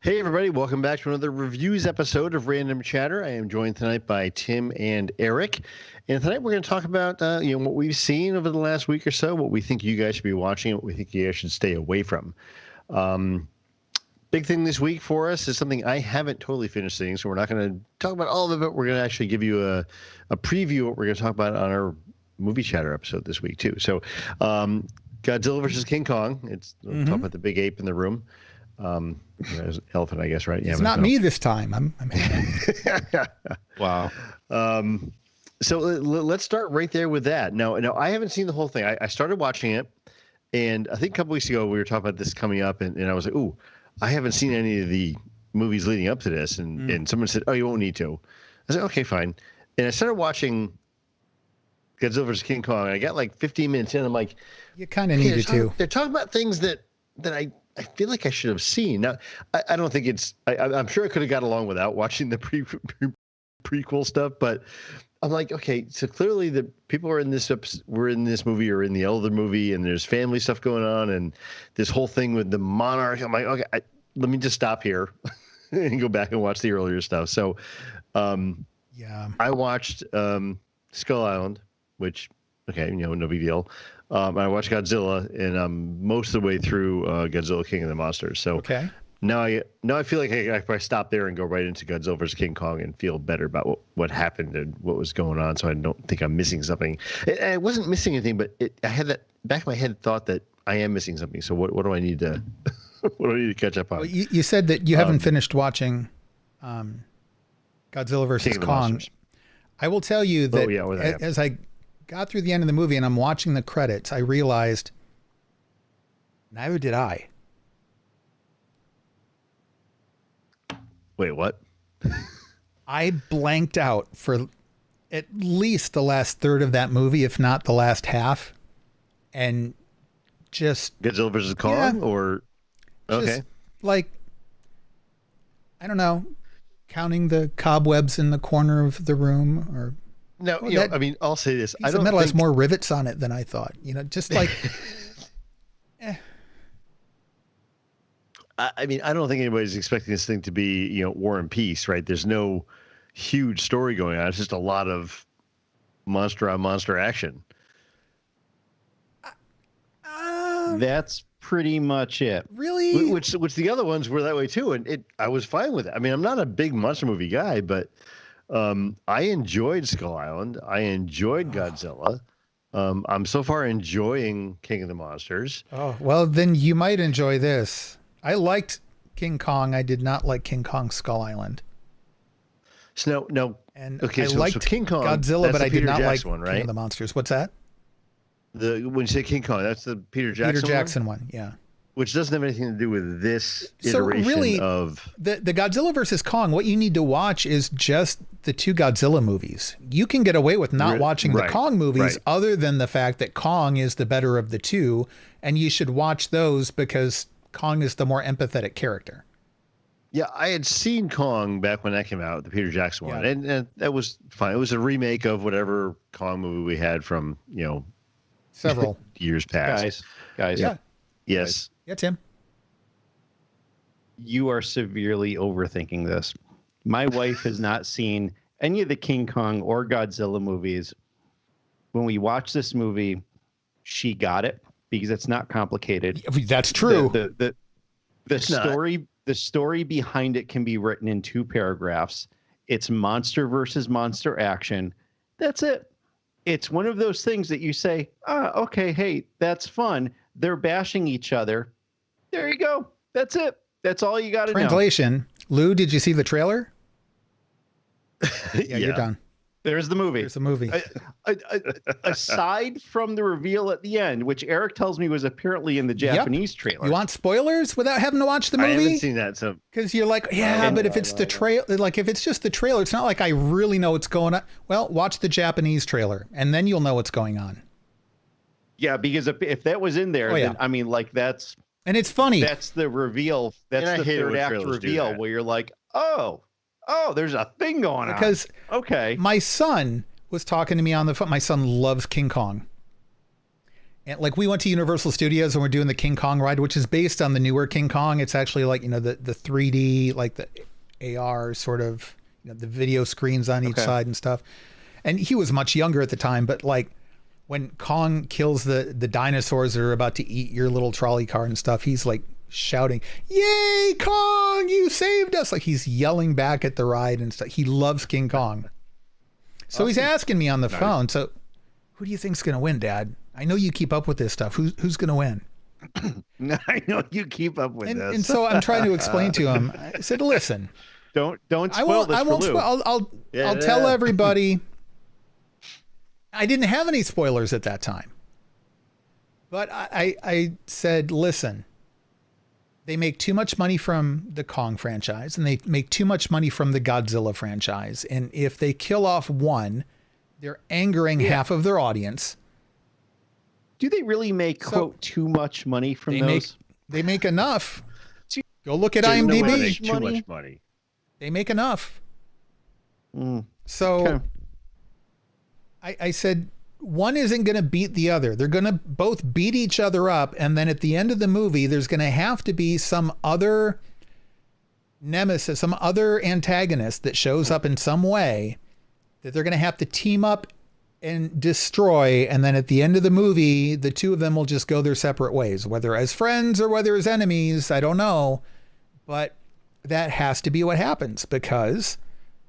Hey everybody, welcome back to another reviews episode of Random Chatter. I am joined tonight by Tim and Eric. And tonight we're going to talk about what we've seen over the last week or so, what we think you guys should be watching, what we think you guys should stay away from. Big thing this week for us is something I haven't totally finished seeing, so we're not going to talk about all of it, but we're going to actually give you a preview of what we're going to talk about on our movie chatter episode this week too. So Godzilla versus King Kong. It's talking about the big ape in the room. There's an elephant, I guess, right? Yeah, it's not me this time. I'm happy. Wow. So let's start right there with that. Now, I haven't seen the whole thing. I started watching it, and I think a couple weeks ago we were talking about this coming up, and I was like, ooh, I haven't seen any of the movies leading up to this. And someone said, oh, you won't need to. I said, okay, fine. And I started watching Godzilla vs. King Kong, and I got like 15 minutes in. I'm like, you kind of needed to. They're talking about things that I feel like I should have seen. Now, I don't think it's. I'm sure I could have got along without watching the prequel stuff, but I'm like, okay, so clearly the people are in this. We're in this movie or in the other movie, and there's family stuff going on, and this whole thing with the monarch. I'm like, okay, let me just stop here and go back and watch the earlier stuff. So, I watched Skull Island, which, okay, no big deal. I watched Godzilla, and I'm most of the way through Godzilla King of the Monsters. So now I feel like if I stop there and go right into Godzilla vs. King Kong and feel better about what happened and what was going on, so I don't think I'm missing something. I wasn't missing anything, but I had that back of my head thought that I am missing something. So what do I need to what do I need to catch up on? Well, you said that you haven't finished watching Godzilla vs. Kong. I will tell you that as I got through the end of the movie and I'm watching the credits, I realized neither did I. Wait, what? I blanked out for at least the last third of that movie, if not the last half. And just Godzilla versus Kong or okay. Like, I don't know, counting the cobwebs in the corner of the room or no, I mean, I'll say this. I don't metal has more rivets on it than I thought. Just like. I mean, I don't think anybody's expecting this thing to be, War and Peace, right? There's no huge story going on. It's just a lot of monster on monster action. That's pretty much it. Really? Which the other ones were that way too, and I was fine with it. I mean, I'm not a big monster movie guy, but. I enjoyed Skull Island. I enjoyed Godzilla. I'm so far enjoying King of the Monsters. Oh, well, then you might enjoy this. I liked King Kong. I did not like King Kong Skull Island. So no. And okay, I liked King Kong, Godzilla, but I did not like one, right? King of the Monsters. What's that? When you say King Kong, that's the Peter Jackson one? Yeah. Which doesn't have anything to do with this iteration of... The Godzilla versus Kong, what you need to watch is just the two Godzilla movies. You can get away with not watching the Kong movies other than the fact that Kong is the better of the two, and you should watch those because Kong is the more empathetic character. Yeah, I had seen Kong back when that came out, the Peter Jackson one, and that was fine. It was a remake of whatever Kong movie we had from, several years past. Guys. Yeah. Yes. Yeah, Tim. You are severely overthinking this. My wife has not seen any of the King Kong or Godzilla movies. When we watched this movie, she got it because it's not complicated. That's true. The story behind it can be written in 2 paragraphs. It's monster versus monster action. That's it. It's one of those things that you say, okay, hey, that's fun. They're bashing each other. There you go. That's it. That's all you got to know. Translation. Lou, did you see the trailer? Yeah, you're done. There's the movie. There's the movie. Aside from the reveal at the end, which Eric tells me was apparently in the Japanese trailer. You want spoilers without having to watch the movie? I haven't seen that. So because you're like, but if it's the trailer, like if it's just the trailer, it's not like I really know what's going on. Well, watch the Japanese trailer and then you'll know what's going on. Yeah, because if that was in there, then I mean, like that's. And it's funny. That's the reveal. That's the third act reveal where you're like, oh, there's a thing going on. Because my son was talking to me on the phone. My son loves King Kong. And like we went to Universal Studios and we're doing the King Kong ride, which is based on the newer King Kong. It's actually like, you know, the 3D, like the AR sort of, you know, the video screens on each side and stuff. And he was much younger at the time, but like when Kong kills the dinosaurs that are about to eat your little trolley car and stuff, he's like shouting, "Yay, Kong, you saved us." Like he's yelling back at the ride and stuff. He loves King Kong. So he's asking me on the phone, so who do you think's going to win, Dad? I know you keep up with this stuff. Who's going to win? I know you keep up with this. And so I'm trying to explain to him. I said, "Listen, don't spoil this for Lou. I'll tell everybody." I didn't have any spoilers at that time, but I said, "Listen, they make too much money from the Kong franchise and they make too much money from the Godzilla franchise. And if they kill off one, they're angering half of their audience." Do they really make, quote, too much money from those? They make enough. Go look at IMDb. Too much money. They make enough. So I said, one isn't going to beat the other. They're going to both beat each other up. And then at the end of the movie, there's going to have to be some other nemesis, some other antagonist that shows up in some way that they're going to have to team up and destroy. And then at the end of the movie, the two of them will just go their separate ways, whether as friends or whether as enemies. I don't know. But that has to be what happens because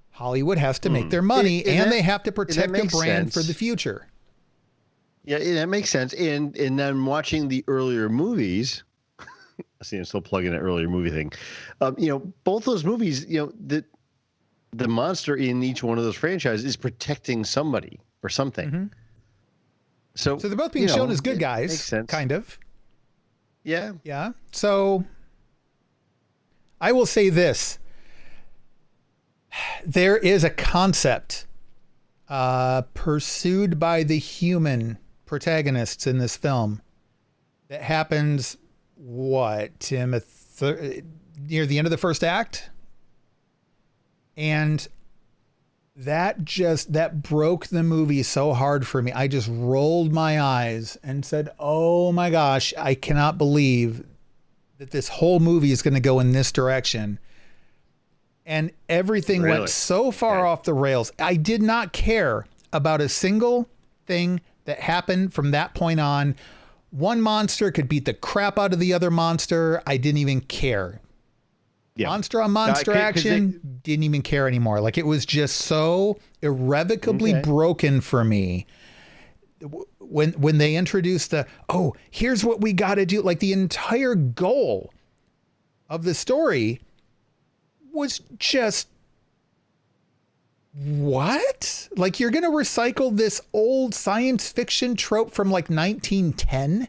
Hollywood has to make their money and they have to protect the brand for the future. Yeah, that makes sense. And then watching the earlier movies, I see I'm still plugging an earlier movie thing. You know, both those movies, you know, the monster in each one of those franchises is protecting somebody or something. So they're both being shown as good guys, makes sense. Kind of. Yeah. Yeah. So I will say this. There is a concept pursued by the human protagonists in this film that happens, Tim, near the end of the first act? And that broke the movie so hard for me. I just rolled my eyes and said, "Oh my gosh, I cannot believe that this whole movie is going to go in this direction." And everything went so far off the rails. I did not care about a single thing that happened from that point on. One monster could beat the crap out of the other monster. I didn't even care. Yeah. Monster on monster action, didn't even care anymore. Like it was just so irrevocably broken for me. When they introduced here's what we got to do. Like the entire goal of the story was just, what? Like you're going to recycle this old science fiction trope from like 1910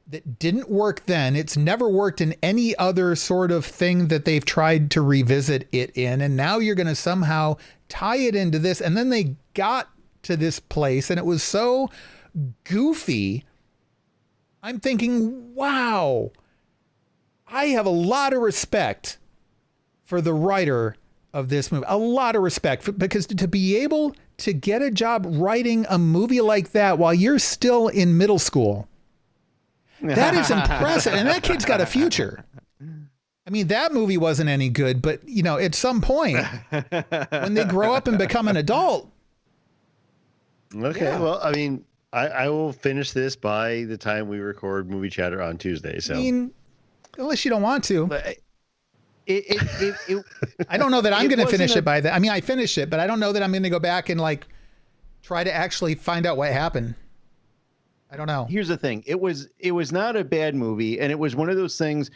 that didn't work then. It's never worked in any other sort of thing that they've tried to revisit it in. And now you're going to somehow tie it into this. And then they got to this place and it was so goofy. I'm thinking, wow, I have a lot of respect for the writer of this movie. A lot of respect because to be able to get a job writing a movie like that while you're still in middle school, that is impressive. And that kid's got a future. I mean, that movie wasn't any good, but you know, at some point when they grow up and become an adult. Okay. Yeah. Well, I mean, I will finish this by the time we record Movie Chatter on Tuesday. So, I mean, unless you don't want to. But I don't know that I'm going to finish it by that. I mean, I finished it, but I don't know that I'm going to go back and like try to actually find out what happened. I don't know. Here's the thing. It was not a bad movie. And it was one of those things.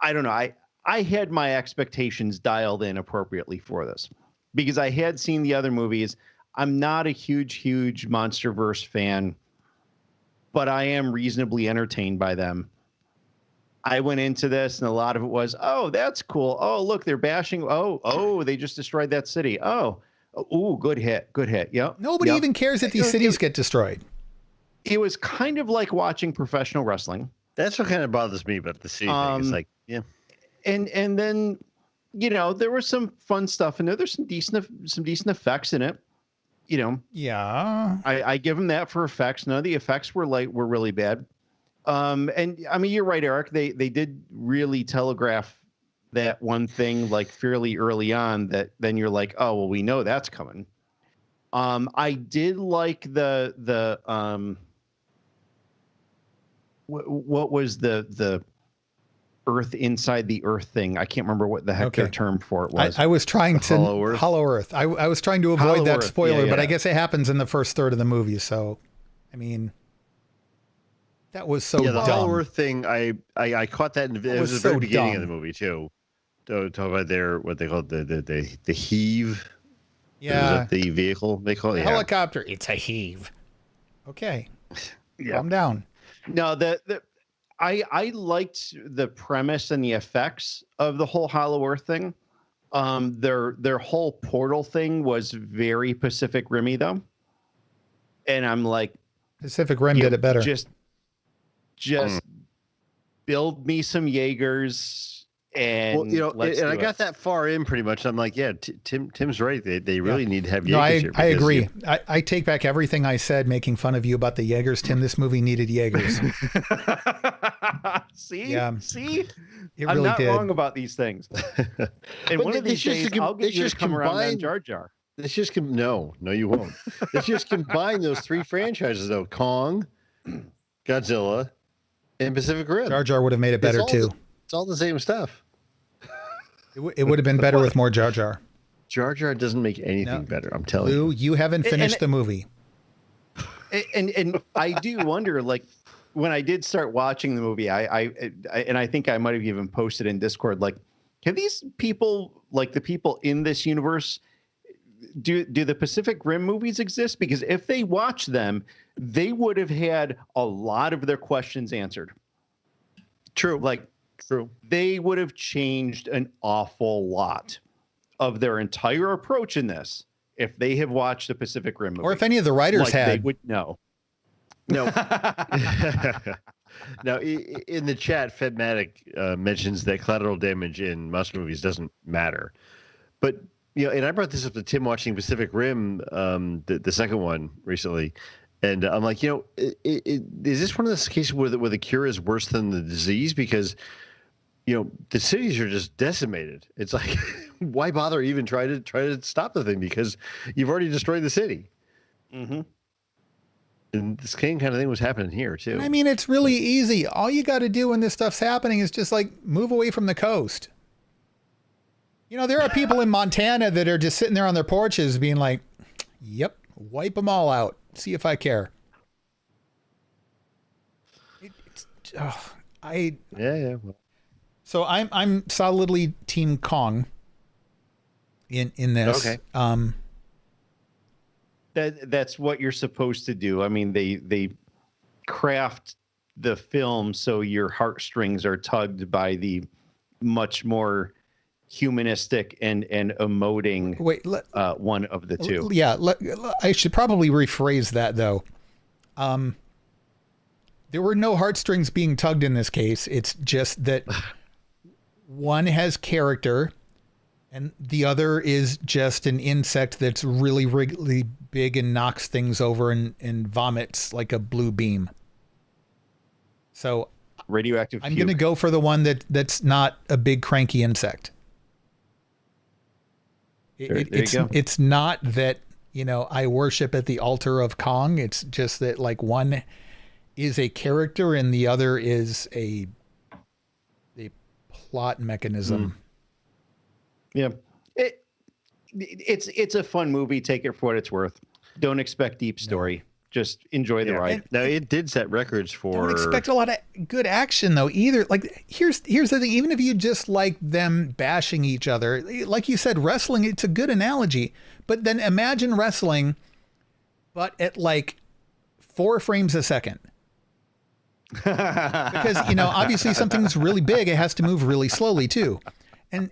I don't know. I had my expectations dialed in appropriately for this because I had seen the other movies. I'm not a huge MonsterVerse fan, but I am reasonably entertained by them. I went into this and a lot of it was, oh, that's cool. Oh, look, they're bashing. Oh, they just destroyed that city. Oh, good hit. Yep. Nobody even cares that these cities get destroyed. It was kind of like watching professional wrestling. That's what kind of bothers me about the city thing. It's like, yeah. And then, you know, there was some fun stuff in there. There's some decent effects in it. Yeah. I give them that for effects. None of the effects were really bad. And I mean, you're right, Eric. They did really telegraph that one thing like fairly early on that then you're like, oh, well, we know that's coming. I did like the what was the Earth inside the Earth thing. I can't remember what the heck their term for it was. I was trying to Hollow Earth. I was trying to avoid that spoiler, but I guess it happens in the first third of the movie. So, I mean, that was so dumb. The Hollow Earth thing, I caught that it was the very beginning of the movie too. To talk about what they call the heave. Yeah. The vehicle they call it. Helicopter. It's a heave. Okay. Calm down. No, I liked the premise and the effects of the whole Hollow Earth thing. Their whole portal thing was very Pacific Rim-y though. And I'm like, Pacific Rim did it better. Just build me some Jaegers. And I got that far in pretty much. I'm like, yeah, Tim's right. They really need to have Jaegers. No, I agree. I take back everything I said, making fun of you about the Jaegers. Tim, this movie needed Jaegers. See, it I'm really not wrong about these things. And one of these days, I'll get you to come around on Jar Jar. Let's just no, you won't. Let's just combine those three franchises though: Kong, Godzilla, and Pacific Rim. Jar Jar would have made it better too. It's all the same stuff. It would have been better with more Jar Jar. Jar Jar doesn't make anything better. I'm telling you. You haven't finished the movie. And I do wonder, like, when I did start watching the movie, I think I might have even posted in Discord, like, can these people, like the people in this universe, do the Pacific Rim movies exist? Because if they watch them, they would have had a lot of their questions answered. True. They would have changed an awful lot of their entire approach in this if they have watched the Pacific Rim movie. Or if any of the writers had. They would know. No. Now, in the chat, Fedmatic mentions that collateral damage in monster movies doesn't matter. But, and I brought this up to Tim watching Pacific Rim, the second one recently. And I'm like, is this one of those cases where the cure is worse than the disease? Because, the cities are just decimated. It's like, why bother even try to stop the thing? Because you've already destroyed the city. Mm-hmm. And this same kind of thing was happening here too. And I mean, it's really easy. All you got to do when this stuff's happening is just like move away from the coast. There are people in Montana that are just sitting there on their porches being like, yep, wipe them all out. See if I care. So I'm solidly Team Kong in this. Okay. That's what you're supposed to do. I mean, they craft the film so your heartstrings are tugged by the much more humanistic and emoting one of the two. Yeah, I should probably rephrase that though. There were no heartstrings being tugged in this case. It's just that one has character and the other is just an insect that's really, really big and knocks things over and vomits like a blue beam. So radioactive. I'm going to go for the one that's not a big cranky insect. It's not that, I worship at the altar of Kong. It's just that like one is a character and the other is a plot mechanism. Yeah. It's a fun movie. Take it for what it's worth. Don't expect deep story. Just enjoy the ride. Now it did set records for. Don't expect a lot of good action though either. Like here's the thing. Even if you just like them bashing each other, like you said, wrestling. It's a good analogy. But then imagine wrestling, but at like 4 frames a second. Because obviously something's really big. It has to move really slowly too, and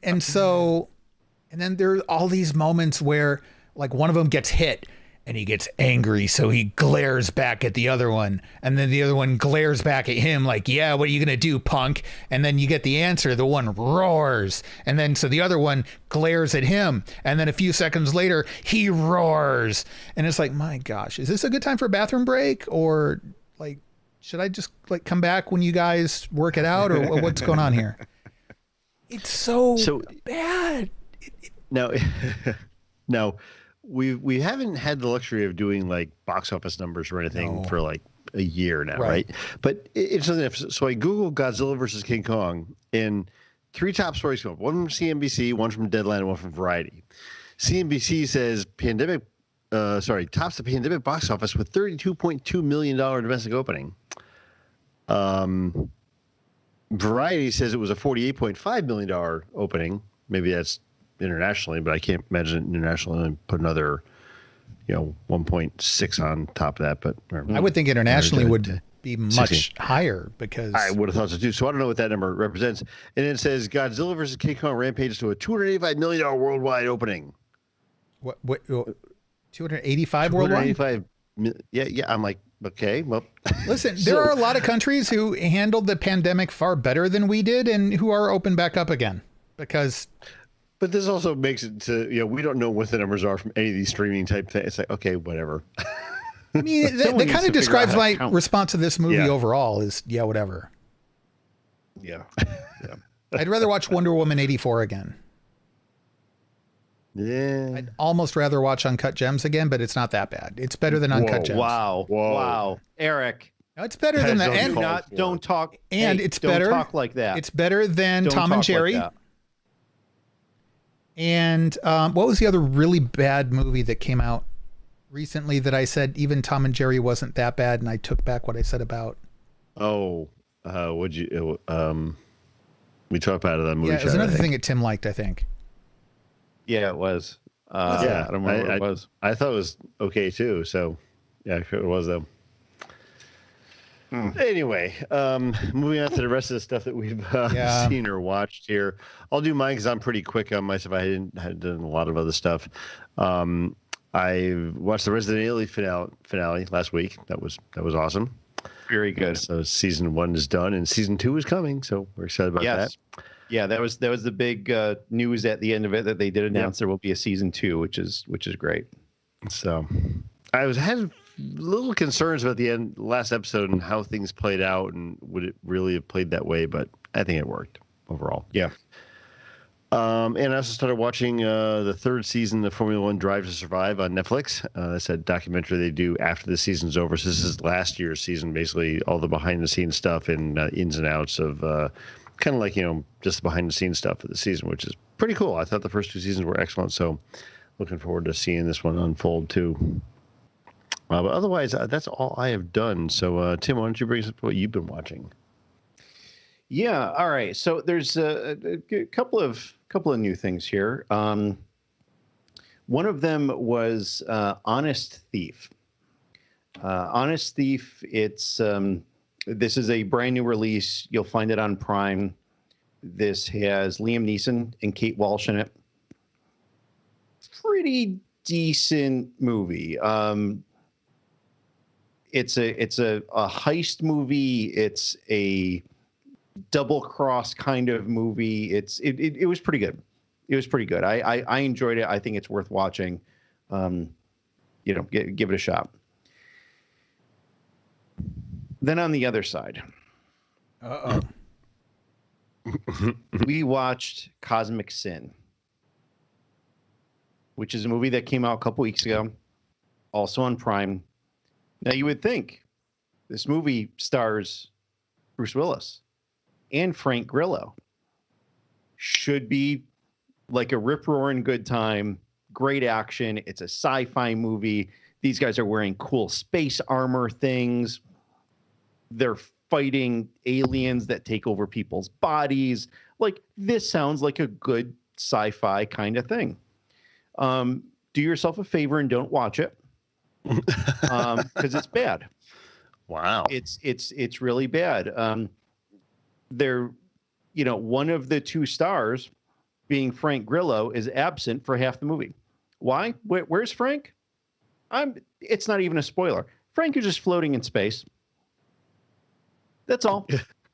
then there are all these moments where like one of them gets hit. And he gets angry, so he glares back at the other one. And then the other one glares back at him like, yeah, what are you going to do, punk? And then you get the answer. The one roars. And then so the other one glares at him. And then a few seconds later, he roars. And it's like, my gosh, is this a good time for a bathroom break? Or like, should I just like come back when you guys work it out? Or what's going on here? It's so bad. No, no. We haven't had the luxury of doing like box office numbers or anything for like a year now, right? But it's something. So I Googled Godzilla versus King Kong, and 3 top stories come up. One from CNBC, one from Deadline, and one from Variety. CNBC says tops the pandemic box office with $32.2 million domestic opening. Variety says it was a $48.5 million opening. Maybe that's internationally, but I can't imagine internationally and put another, 1.6 on top of that. But I would think internationally would be much 16. Higher because I would have thought so too. So I don't know what that number represents. And it says Godzilla versus King Kong rampages to a $285 million worldwide opening. What 285 worldwide? 285. Yeah. I'm like, okay, well. Listen, there are a lot of countries who handled the pandemic far better than we did, and who are open back up again because. But this also makes it to, we don't know what the numbers are from any of these streaming type things. It's like, okay, whatever. I mean, that kind of describes my response to this movie overall is, whatever. Yeah. I'd rather watch Wonder Woman 84 again. Yeah. I'd almost rather watch Uncut Gems again, but it's not that bad. It's better than Uncut Gems. Wow. Eric. No, it's better than that. And don't talk. And it's better. Don't talk like that. It's better than Tom and Jerry. Like and what was the other really bad movie that came out recently that I said even Tom and Jerry wasn't that bad, and I took back what I said about? Oh, would you? We talked about it on movie. Yeah, it was another thing that Tim liked, I think. Yeah, it was. I don't remember what it was. I thought it was okay too. So, yeah, it was though. Anyway, moving on to the rest of the stuff that we've seen or watched here. I'll do mine because I'm pretty quick on my stuff. I had done a lot of other stuff. I watched the Resident Evil finale last week. That was awesome. Very good. So season 1 is done and season 2 is coming. So we're excited about that. Yeah, that was the big news at the end of it that they did announce there will be a season 2, which is great. So I had little concerns about the last episode and how things played out and would it really have played that way, but I think it worked overall. Yeah. And I also started watching the 3rd season of Formula One Drive to Survive on Netflix. That's a documentary they do after the season's over. So this is last year's season, basically all the behind the scenes stuff and ins and outs of kind of like, just the behind the scenes stuff of the season, which is pretty cool. I thought the first 2 seasons were excellent. So looking forward to seeing this one unfold too. But otherwise, that's all I have done. So, Tim, why don't you bring us up what you've been watching? Yeah. All right. So there's a couple of new things here. One of them was Honest Thief. Honest Thief. It's this is a brand new release. You'll find it on Prime. This has Liam Neeson and Kate Walsh in it. Pretty decent movie. It's a heist movie. It's a double cross kind of movie. It was pretty good. It was pretty good. I enjoyed it. I think it's worth watching. Give it a shot. Then on the other side, we watched Cosmic Sin, which is a movie that came out a couple weeks ago, also on Prime. Now, you would think this movie stars Bruce Willis and Frank Grillo. Should be like a rip-roaring good time, great action. It's a sci-fi movie. These guys are wearing cool space armor things. They're fighting aliens that take over people's bodies. Like, this sounds like a good sci-fi kind of thing. Do yourself a favor and don't watch it. Because it's bad. Wow. It's really bad. They're, one of the 2 stars, being Frank Grillo, is absent for half the movie. Why? Where's Frank? It's not even a spoiler. Frank is just floating in space. That's all.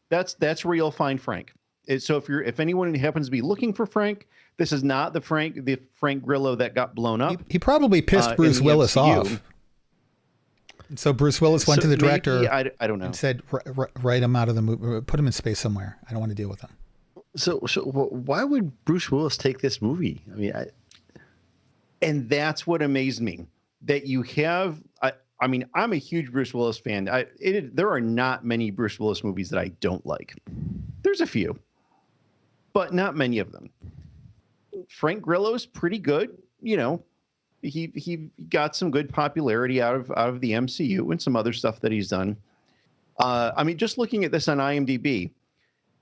That's where you'll find Frank. So if anyone happens to be looking for Frank, this is not the Frank Grillo that got blown up. He probably pissed Bruce Willis off. So Bruce Willis went to the director. I don't know. And said, "Write him out of the movie. Put him in space somewhere. I don't want to deal with him." So why would Bruce Willis take this movie? I mean, and that's what amazed me, that you have. I mean, I'm a huge Bruce Willis fan. There are not many Bruce Willis movies that I don't like. There's a few, but not many of them. Frank Grillo's pretty good. You know, he got some good popularity out of the MCU and some other stuff that he's done. I mean, just looking at this on IMDb,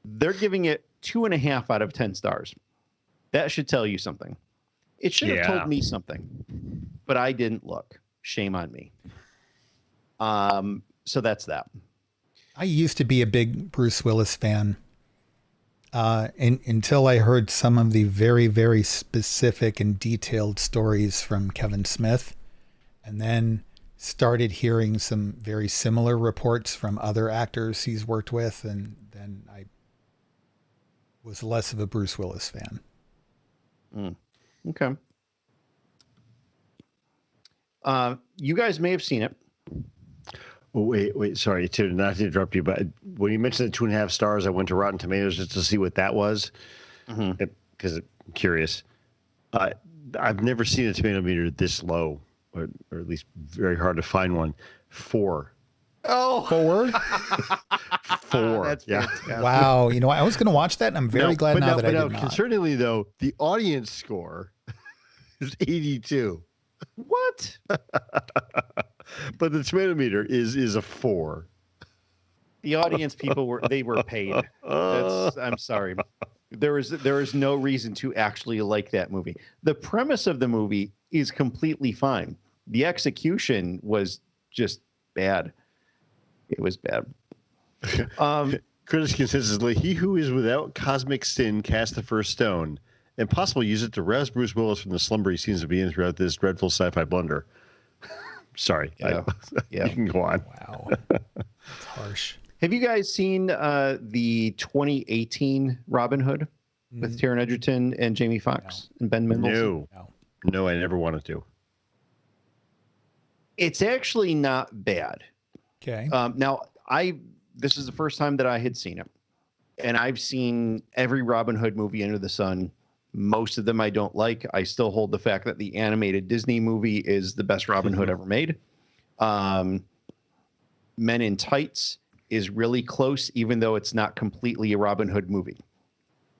they're giving it 2.5 out of 10 stars. That should tell you something. It should have told me something, but I didn't look. Shame on me. So that's that. I used to be a big Bruce Willis fan. Until I heard some of the very, very specific and detailed stories from Kevin Smith, and then started hearing some very similar reports from other actors he's worked with, and then I was less of a Bruce Willis fan. Okay. You guys may have seen it. Oh, wait, sorry not to interrupt you, but when you mentioned the 2.5 stars, I went to Rotten Tomatoes just to see what that was, because I'm curious. I've never seen a tomato meter this low, or at least very hard to find one. 4. Oh, 4? 4. That's fantastic. Wow. You know, I was going to watch that, and I'm very glad now that I did not. Concerningly, though, the audience score is 82. What? But the tomato meter is a 4. The audience people were paid. I'm sorry. There is no reason to actually like that movie. The premise of the movie is completely fine. The execution was just bad. It was bad. Critics consistently, he who is without cosmic sin cast the first stone, and possibly use it to rouse Bruce Willis from the slumber he seems to be in throughout this dreadful sci-fi blunder. Sorry. Yeah. You can go on. Wow. That's harsh. Have you guys seen the 2018 Robin Hood with Taron Egerton and Jamie Foxx and Ben Mendelsohn? No, I never wanted to. It's actually not bad. Okay. Now, this is the first time that I had seen it, and I've seen every Robin Hood movie under the sun. Most of them I don't like. I still hold the fact that the animated Disney movie is the best Robin Hood ever made. Men in Tights is really close, even though it's not completely a Robin Hood movie.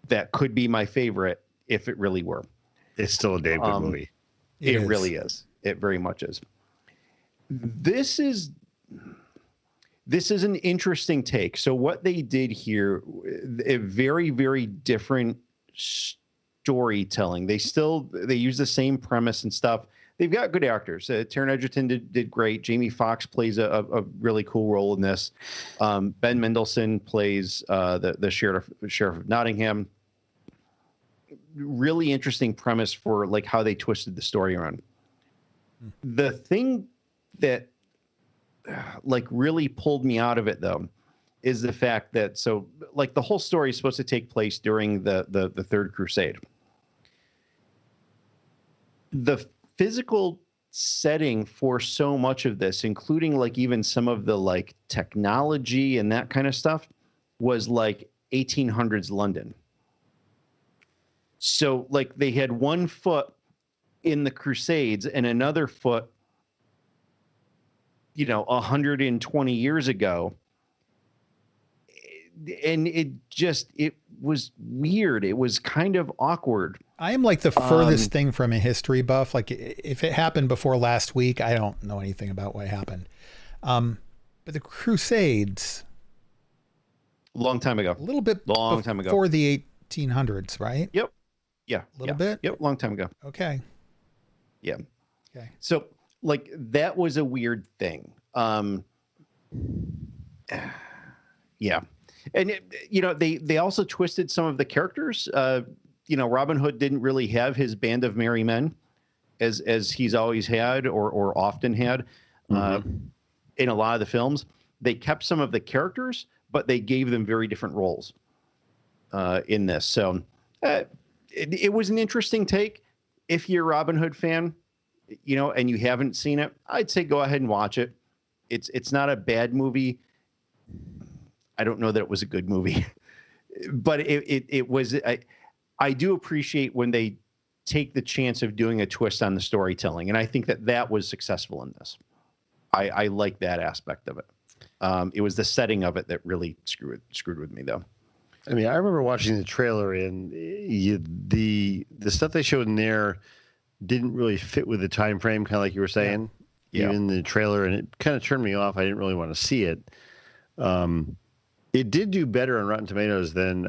That could be my favorite if it really were. It's still a damn good movie. It really is. It very much is. This is an interesting take. So what they did here, a very, very different storytelling. They use the same premise and stuff. They've got good actors. Taron Egerton did great. Jamie Foxx plays a really cool role in this. Ben Mendelsohn plays the sheriff of Nottingham. Really interesting premise for like how they twisted the story around. The thing that like really pulled me out of it though is the fact that the whole story is supposed to take place during the Third Crusade. The physical setting for so much of this, including like even some of the like technology and that kind of stuff, was like 1800s London. So like they had one foot in the Crusades and another foot, 120 years ago. And it was weird. It was kind of awkward. I am like the furthest thing from a history buff. Like if it happened before last week, I don't know anything about what happened. But the Crusades, long time ago, a little bit time ago, before the 1800s, right? Yep. Yeah. A little bit. Yep. Long time ago. Okay. Yeah. Okay. So like that was a weird thing. Yeah. And they also twisted some of the characters. Robin Hood didn't really have his band of merry men. as he's always had or often had in a lot of the films. They kept some of the characters, but they gave them very different roles in this. So it was an interesting take. If you're a Robin Hood fan, and you haven't seen it, I'd say go ahead and watch it. It's not a bad movie. I don't know that it was a good movie, but it was. I do appreciate when they take the chance of doing a twist on the storytelling, and I think that was successful in this. I like that aspect of it. It was the setting of it that really screwed with me, though. I mean, I remember watching the trailer, and the stuff they showed in there didn't really fit with the time frame, kind of like you were saying. Yeah. Even the trailer, and it kind of turned me off. I didn't really want to see it. It did do better on Rotten Tomatoes than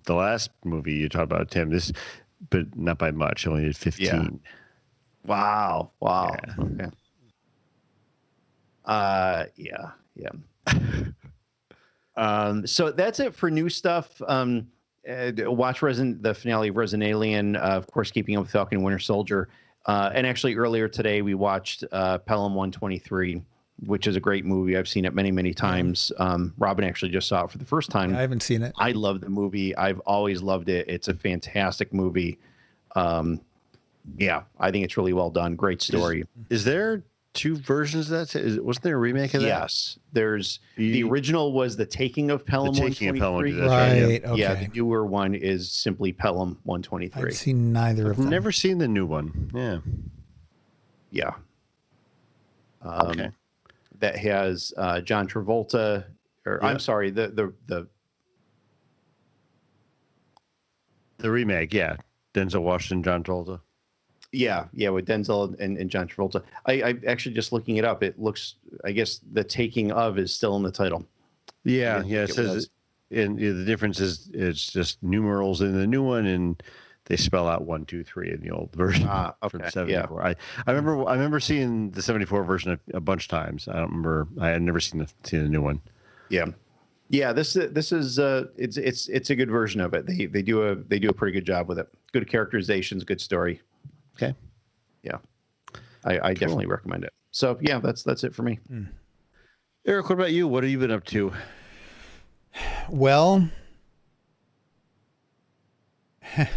the last movie you talked about, Tim. But not by much. It only did 15. Yeah. Wow. Yeah. Okay. So that's it for new stuff. Watch the finale of Resident Alien, of course, Keeping Up with Falcon and Winter Soldier. And actually earlier today, we watched Pelham 123, which is a great movie. I've seen it many, many times. Robin actually just saw it for the first time. I haven't seen it. I love the movie. I've always loved it. It's a fantastic movie. Yeah, I think it's really well done. Great story. Is there two versions of that? Wasn't there a remake of that? Yes. There's the original was The Taking of Pelham 123. Right. Okay. Yeah, the newer one is simply Pelham 123. I've seen neither of them. I've never seen the new one. Yeah. Yeah. Okay. That has John Travolta, or I'm sorry, the remake, yeah. Denzel Washington, John Travolta. Yeah, with Denzel and John Travolta. I actually just looking it up. It looks, I guess, The Taking of is still in the title. Yeah. It says, and the difference is it's just numerals in the new one, and they spell out 1, 2, 3 in the old version from 74. Yeah. I remember seeing the 74 version a bunch of times. I don't remember. I had never seen the new one. Yeah. This is it's a good version of it. They do a pretty good job with it. Good characterizations, good story. Okay. Yeah. I definitely recommend it. So yeah, that's it for me. Eric, what about you? What have you been up to? Well,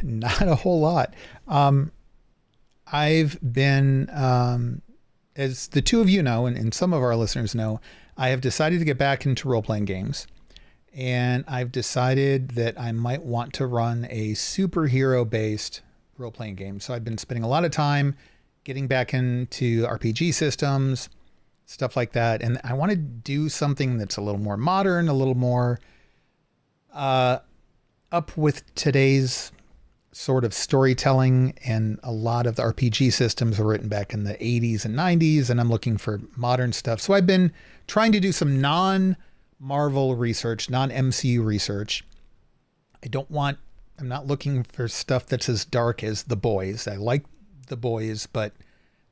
not a whole lot. I've been, as the two of you know, and some of our listeners know, I have decided to get back into role-playing games. And I've decided that I might want to run a superhero-based role-playing game. So I've been spending a lot of time getting back into RPG systems, stuff like that. And I want to do something that's a little more modern, a little more up with today's sort of storytelling. And a lot of the RPG systems were written back in the 80s and 90s, and I'm looking for modern stuff. So I've been trying to do some non-Marvel research, non-MCU research. I'm not looking for stuff that's as dark as The Boys. I like The Boys, but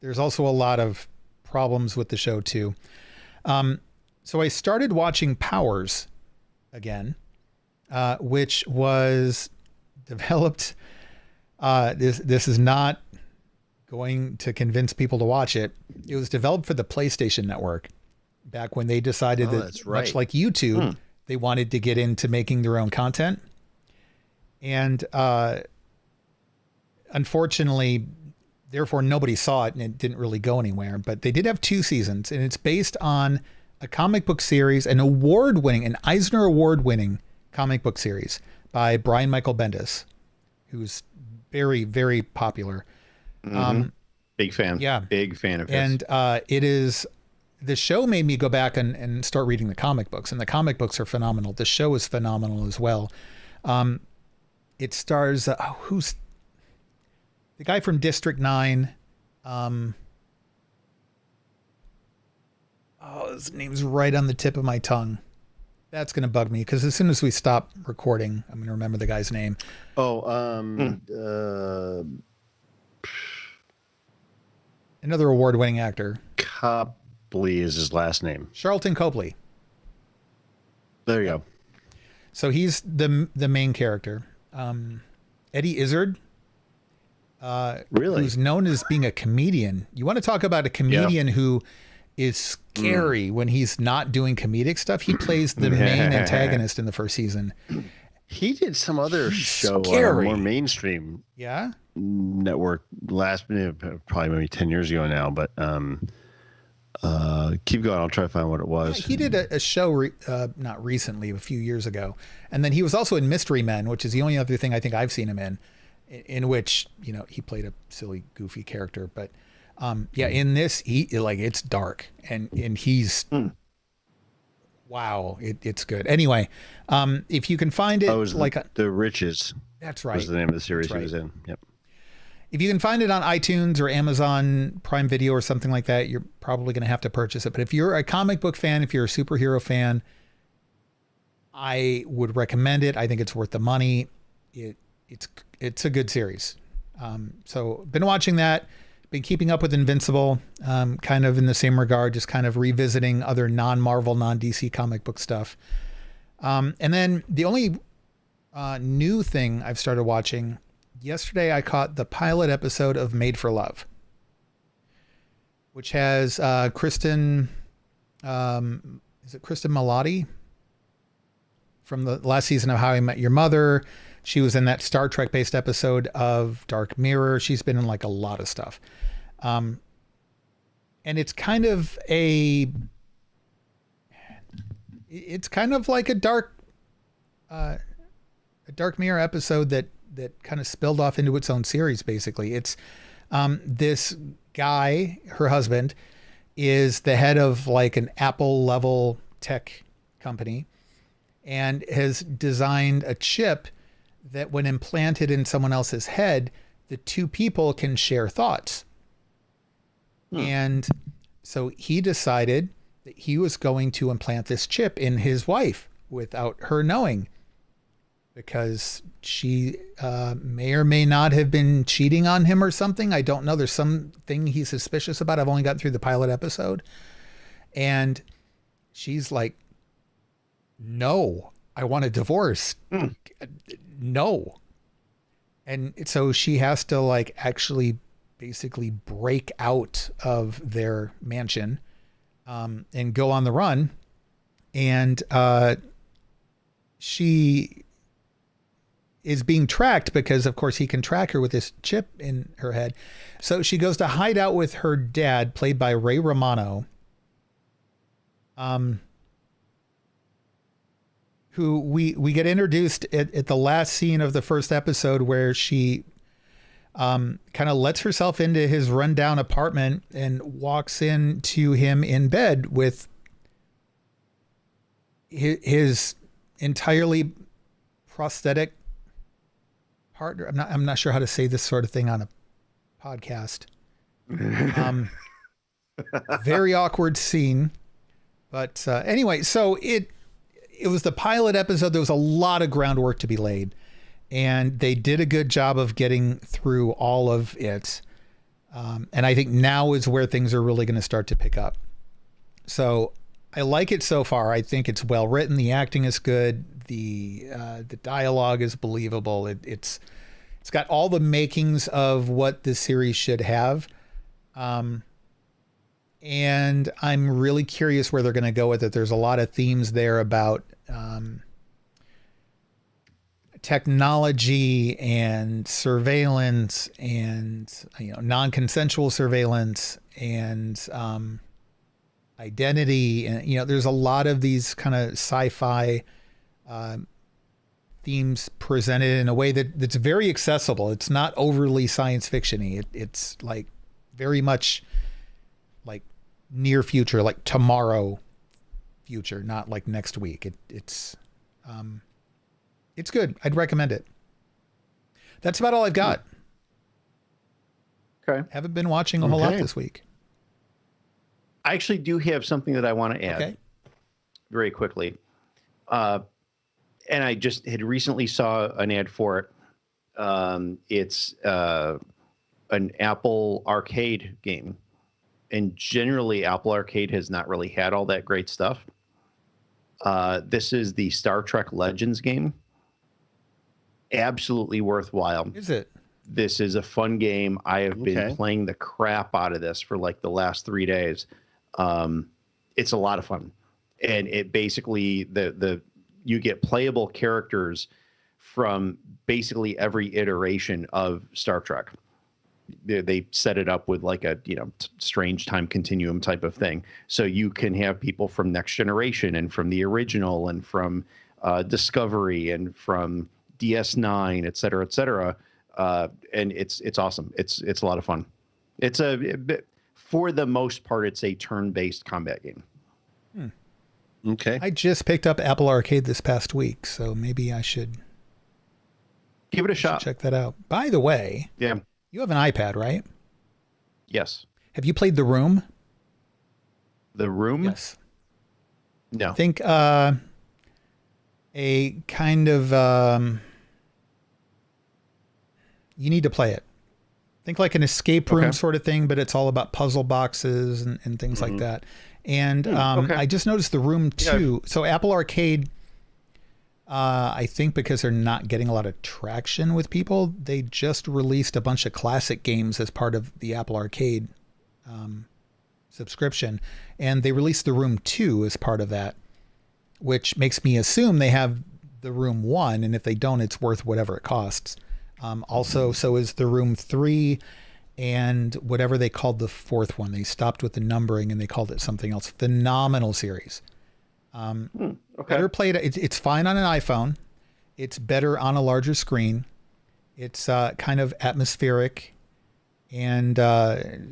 there's also a lot of problems with the show too. So I started watching Powers again, which was developed. This is not going to convince people to watch it. It was developed for the PlayStation Network back when they decided that, much like YouTube, they wanted to get into making their own content. And unfortunately, therefore, nobody saw it and it didn't really go anywhere. But they did have 2 seasons, and it's based on a comic book series, an Eisner Award-winning comic book series by Brian Michael Bendis, who's very, very popular. Big fan. Yeah. Big fan of his. And the show made me go back and start reading the comic books, and the comic books are phenomenal. The show is phenomenal as well. It stars, who's the guy from District 9? His name's right on the tip of my tongue. That's going to bug me because as soon as we stop recording, I'm going to remember the guy's name. Another award-winning actor. Copley is his last name. Charlton Copley. There you go. So he's the main character. Eddie Izzard Really? Who's known as being a comedian. You want to talk about a comedian who is scary when he's not doing comedic stuff. He plays the main antagonist in the first season. He did some other show on a more mainstream network probably maybe 10 years ago now, but keep going. I'll try to find what it was. Yeah, he did a show not recently, a few years ago. And then he was also in Mystery Men, which is the only other thing I think I've seen him in which, you know, he played a silly, goofy character. But in this, it's dark and he's wow, it's good. Anyway, if you can find it, The Riches. That's right. Was the name of the series he was in. Yep. If you can find it on iTunes or Amazon Prime Video or something like that, you're probably going to have to purchase it. But if you're a comic book fan, if you're a superhero fan, I would recommend it. I think it's worth the money. It's a good series. So been watching that, been keeping up with Invincible, kind of in the same regard, just kind of revisiting other non-Marvel, non-DC comic book stuff. And then the only new thing I've started watching, yesterday I caught the pilot episode of Made for Love, which has Kristen Milotti from the last season of How I Met Your Mother. She was in that Star Trek based episode of Dark Mirror. She's been in like a lot of stuff. And it's kind of like a Dark Mirror episode that kind of spilled off into its own series. Basically, it's this guy, her husband, is the head of like an Apple level tech company and has designed a chip that when implanted in someone else's head, the two people can share thoughts. And so he decided that he was going to implant this chip in his wife without her knowing, because she may or may not have been cheating on him or something. I don't know. There's something he's suspicious about. I've only gotten through the pilot episode. And she's like, no, I want a divorce. No. And so she has to like actually basically break out of their mansion and go on the run. And she is being tracked because, of course, he can track her with this chip in her head. So she goes to hide out with her dad, played by Ray Romano, who we get introduced at the last scene of the first episode, where she kind of lets herself into his rundown apartment and walks into him in bed with his entirely prosthetic partner. I'm not sure how to say this sort of thing on a podcast. Very awkward scene. But anyway, so it was the pilot episode. There was a lot of groundwork to be laid, and they did a good job of getting through all of it. And I think now is where things are really going to start to pick up. So I like it so far. I think it's well written. The acting is good. The dialogue is believable. It's got all the makings of what the series should have. And I'm really curious where they're going to go with it. There's a lot of themes there about technology and surveillance and, non-consensual surveillance and identity. And, there's a lot of these kind of sci-fi themes presented in a way that's very accessible. It's not overly science fiction-y. It's like very much like near future, like tomorrow future, not like next week. It's good. I'd recommend it. That's about all I've got. Okay. Haven't been watching a whole lot this week. I actually do have something that I want to add very quickly. And I just had recently saw an ad for it. It's an Apple Arcade game. And generally, Apple Arcade has not really had all that great stuff. This is the Star Trek Legends game. Absolutely worthwhile. Is it? This is a fun game. I have been playing the crap out of this for like the last 3 days. It's a lot of fun, and it basically you get playable characters from basically every iteration of Star Trek. They set it up with like a strange time continuum type of thing, so you can have people from Next Generation and from the original and from Discovery and from DS9, et cetera, et cetera. And it's awesome. It's a lot of fun. For the most part, it's a turn-based combat game. Okay. I just picked up Apple Arcade this past week, so maybe I should give it a shot. Check that out. By the way, you have an iPad, right? Yes. Have you played The Room? The Room? Yes. No. I think a kind of you need to play it. Think like an escape room sort of thing, but it's all about puzzle boxes and things like that. And I just noticed The Room 2. So Apple Arcade, I think because they're not getting a lot of traction with people, they just released a bunch of classic games as part of the Apple Arcade subscription. And they released The Room 2 as part of that, which makes me assume they have The Room 1. And if they don't, it's worth whatever it costs. Also, so is The Room 3 and whatever they called the fourth one. They stopped with the numbering and they called it something else. Phenomenal series. Better played. It's fine on an iPhone. It's better on a larger screen. It's kind of atmospheric. And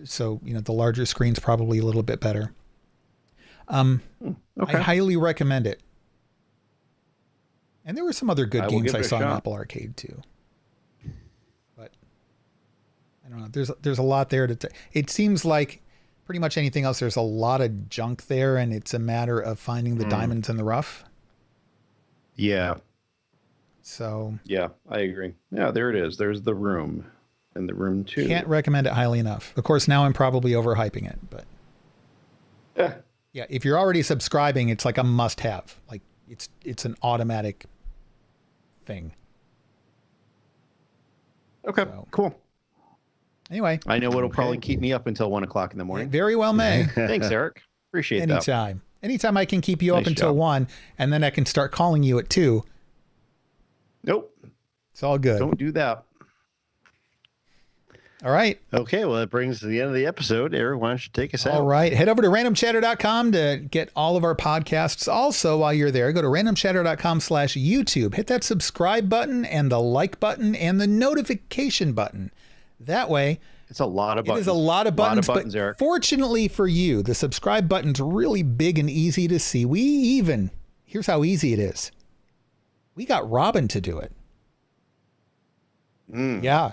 so, the larger screen's probably a little bit better. I highly recommend it. And there were some other good games I saw in Apple Arcade too. But I don't know. There's a lot there it seems like pretty much anything else. There's a lot of junk there, and it's a matter of finding the diamonds in the rough. Yeah. So. Yeah, I agree. Yeah, there it is. There's The Room, and The Room 2. Can't recommend it highly enough. Of course, now I'm probably overhyping it, but. Yeah, if you're already subscribing, it's like a must-have. Like it's an automatic thing. Okay, cool. Anyway, I know what'll probably keep me up until 1 o'clock in the morning. Very well may. Thanks, Eric. Appreciate that. Anytime I can keep you up until 1, and then I can start calling you at 2. Nope. It's all good. Don't do that. All right. Okay, well, that brings to the end of the episode. Eric, why don't you take us out? All right. Head over to randomchatter.com to get all of our podcasts. Also, while you're there, go to randomchatter.com/YouTube. Hit that subscribe button and the like button and the notification button. That way, it's a lot of buttons. It is a lot of buttons, but Eric. Fortunately for you, the subscribe button's really big and easy to see. Here's how easy it is. We got Robin to do it. Yeah.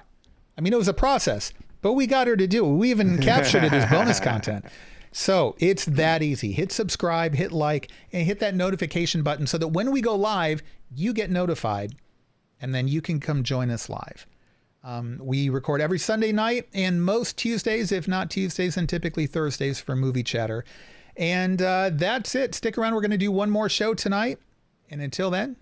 I mean, it was a process, but we got her to do it. We even captured it as bonus content. So it's that easy. Hit subscribe, hit like, and hit that notification button so that when we go live, you get notified, and then you can come join us live. We record every Sunday night and most Tuesdays, if not Tuesdays, and typically Thursdays for Movie Chatter. And that's it. Stick around. We're going to do one more show tonight. And until then,